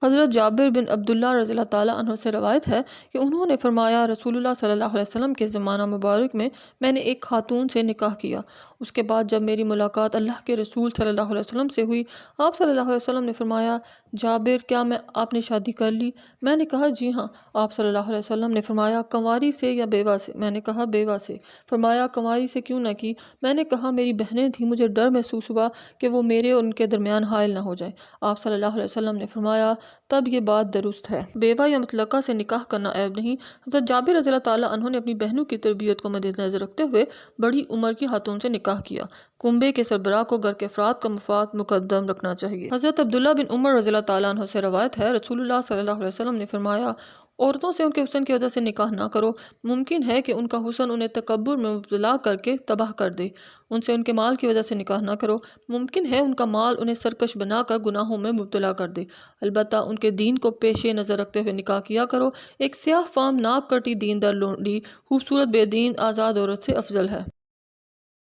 حضرت جابر بن عبداللہ رضی اللہ تعالیٰ عنہ سے روایت ہے کہ انہوں نے فرمایا رسول اللہ صلی اللہ علیہ وسلم کے زمانہ مبارک میں نے ایک خاتون سے نکاح کیا۔ اس کے بعد جب میری ملاقات اللہ کے رسول صلی اللہ علیہ وسلم سے ہوئی، آپ صلی اللہ علیہ وسلم نے فرمایا جابر کیا آپ نے شادی کر لی؟ میں نے کہا جی ہاں۔ آپ صلی اللہ علیہ وسلم نے فرمایا کنواری سے یا بیوہ سے؟ میں نے کہا بیوہ سے۔ فرمایا کنواری سے کیوں نہ کی؟ میں نے کہا میری بہنیں تھیں، مجھے ڈر محسوس ہوا کہ وہ میرے اور ان کے درمیان حائل نہ ہو جائیں۔ آپ صلی اللہ علیہ وسلم نے فرمایا تب یہ بات درست ہے، بیوہ یا مطلقہ سے نکاح کرنا عیب نہیں۔ حضرت جابر رضی اللہ تعالیٰ عنہ نے اپنی بہنوں کی تربیت کو مد نظر رکھتے ہوئے بڑی عمر کی خاتون سے نکاح کیا۔ کنبے کے سربراہ کو گھر کے افراد کا مفاد مقدم رکھنا چاہیے۔ حضرت عبداللہ بن عمر رضی اللہ تعالیٰ عنہ سے روایت ہے رسول اللہ صلی اللہ علیہ وسلم نے فرمایا عورتوں سے ان کے حسن کی وجہ سے نکاح نہ کرو، ممکن ہے کہ ان کا حسن انہیں تکبر میں مبتلا کر کے تباہ کر دے۔ ان سے ان کے مال کی وجہ سے نکاح نہ کرو، ممکن ہے ان کا مال انہیں سرکش بنا کر گناہوں میں مبتلا کر دے۔ البتہ ان کے دین کو پیش نظر رکھتے ہوئے نکاح کیا کرو۔ ایک سیاہ فام ناک کٹی دیندار لونڈی خوبصورت بے دین آزاد عورت سے افضل ہے۔